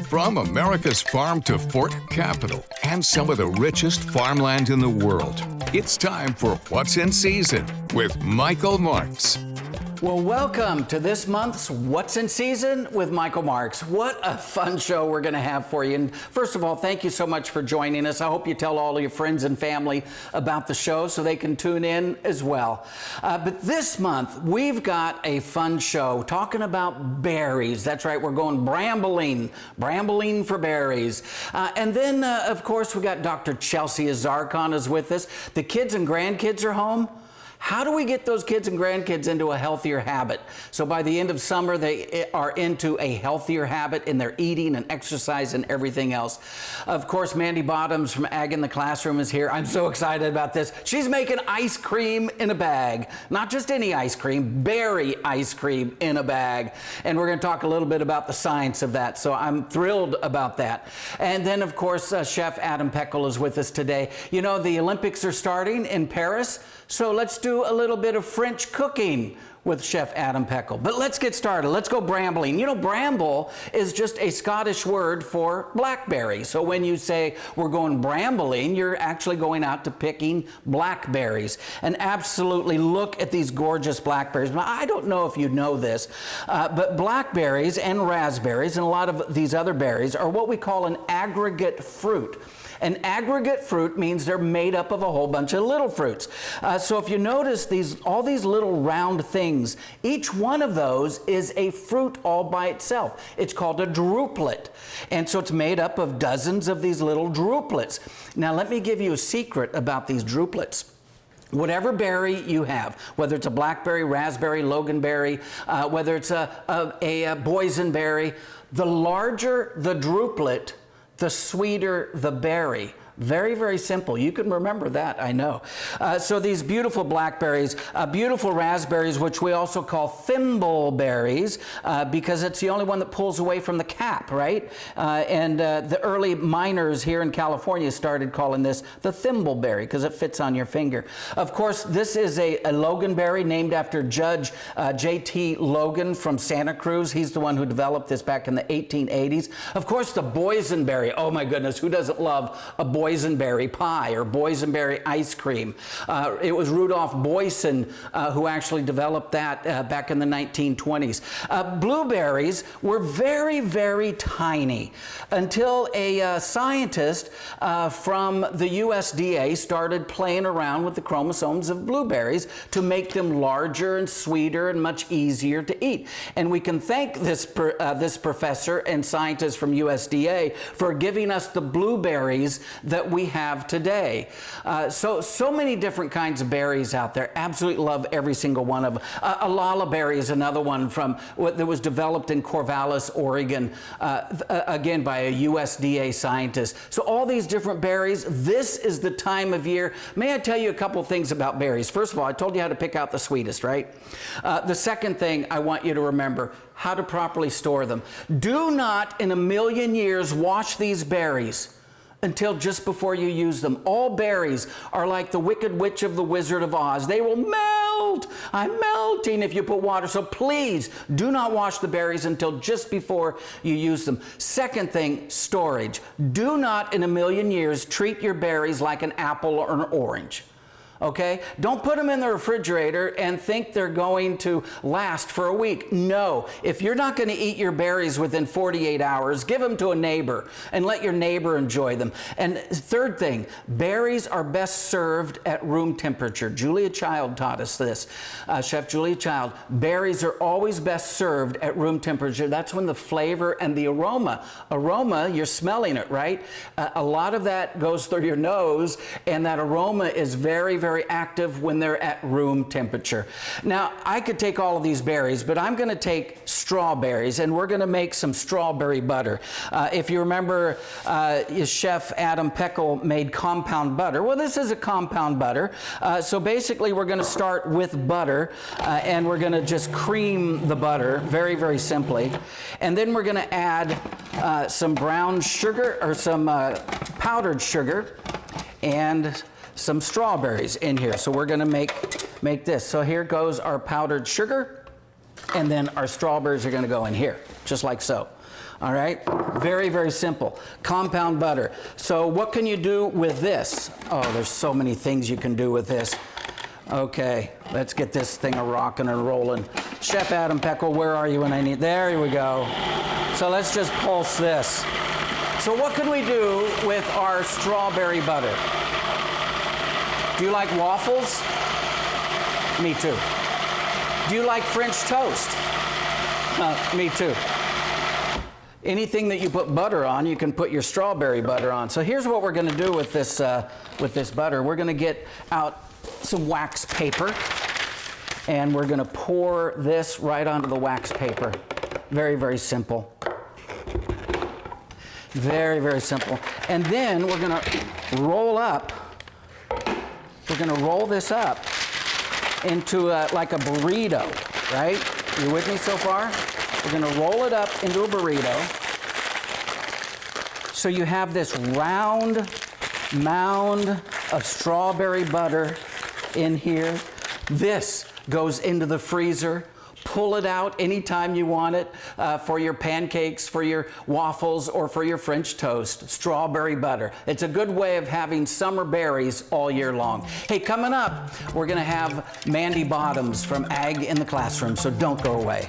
From America's farm to fork capital and some of the richest farmland in the world, it's time for What's in Season with Michael Marks. Well, welcome to this month's What's in Season with Michael Marks. What a fun show we're going to have for you. And first of all, thank you so much for joining us. I hope you tell all of your friends and family about the show so they can tune in as well. But this month, we've got a fun show talking about berries. That's right, we're going brambling for berries. And then, of course, we got Dr. Chelsea Azarkan is with us. The kids and grandkids are home. How do we get those kids and grandkids into a healthier habit? So by the end of summer, they are into a healthier habit in their eating and exercise and everything else. Of course, Mandy Bottoms from Ag in the Classroom is here. I'm so excited about this. She's making ice cream in a bag. Not just any ice cream, berry ice cream in a bag. And we're going to talk a little bit about the science of that. So I'm thrilled about that. And then, of course, Chef Adam Peckel is with us today. You know, the Olympics are starting in Paris. So let's do a little bit of French cooking with Chef Adam Peckel. But let's get started. Let's go brambling. You know, bramble is just a Scottish word for blackberry. So when you say we're going brambling, you're actually going out to picking blackberries. And absolutely look at these gorgeous blackberries. Now, I don't know if you know this, but blackberries and raspberries and a lot of these other berries are what we call an aggregate fruit. An aggregate fruit means they're made up of a whole bunch of little fruits. So if you notice all these little round things, each one of those is a fruit all by itself. It's called a druplet. And so it's made up of dozens of these little druplets. Now let me give you a secret about these druplets. Whatever berry you have, whether it's a blackberry, raspberry, loganberry, whether it's a boysenberry, the larger the druplet, the sweeter the berry. Very, very simple. You can remember that, I know. So these beautiful blackberries, beautiful raspberries, which we also call thimbleberries, because it's the only one that pulls away from the cap, right? And the early miners here in California started calling this the thimbleberry because it fits on your finger. Of course, this is a loganberry named after Judge J.T. Logan from Santa Cruz. He's the one who developed this back in the 1880s. Of course, the boysenberry. Oh my goodness, who doesn't love a boysenberry pie or boysenberry ice cream? It was Rudolph Boysen who actually developed that back in the 1920s. Blueberries were very, very tiny until a scientist from the USDA started playing around with the chromosomes of blueberries to make them larger and sweeter and much easier to eat. And we can thank this professor and scientist from USDA for giving us the blueberries that we have today. So many different kinds of berries out there. Absolutely love every single one of them. A lullaberry is another one that was developed in Corvallis, Oregon, again by a USDA scientist. So all these different berries, this is the time of year. May I tell you a couple things about berries? First of all, I told you how to pick out the sweetest, right? The second thing I want you to remember, how to properly store them. Do not in a million years wash these berries until just before you use them. All berries are like the Wicked Witch of the Wizard of Oz. They will melt. I'm melting if you put water. So please do not wash the berries until just before you use them. Second thing, storage. Do not in a million years treat your berries like an apple or an orange. Okay? Don't put them in the refrigerator and think they're going to last for a week. No. If you're not going to eat your berries within 48 hours, give them to a neighbor and let your neighbor enjoy them. And third thing, berries are best served at room temperature. Julia Child taught us this. Chef Julia Child. Berries are always best served at room temperature. That's when the flavor and the aroma, you're smelling it, right? A lot of that goes through your nose, and that aroma is very, very active when they're at room temperature. Now, I could take all of these berries, but I'm going to take strawberries, and we're going to make some strawberry butter. If you remember, Chef Adam Peckel made compound butter. Well, this is a compound butter. So basically, we're going to start with butter, and we're going to just cream the butter very, very simply. And then we're going to add some brown sugar, or some powdered sugar, and some strawberries in here. So we're going to make this. So here goes our powdered sugar, and then our strawberries are going to go in here, just like so. All right, very, very simple. Compound butter. So what can you do with this? Oh, there's so many things you can do with this. Okay, let's get this thing a-rocking and rolling. Chef Adam Peckle, where are you when I need? There we go. So let's just pulse this. So what can we do with our strawberry butter? Do you like waffles? Me too. Do you like French toast? Me too. Anything that you put butter on, you can put your strawberry butter on. So here's what we're going to do with this butter. We're going to get out some wax paper, and we're going to pour this right onto the wax paper. Very, very simple. Very, very simple. And then we're going to roll up. We're going to roll this up into like a burrito, right? You with me so far? We're going to roll it up into a burrito. So you have this round mound of strawberry butter in here. This goes into the freezer. Pull it out anytime you want it for your pancakes, for your waffles, or for your French toast. Strawberry butter. It's a good way of having summer berries all year long. Hey, coming up, we're going to have Mandy Bottoms from Ag in the Classroom, so don't go away.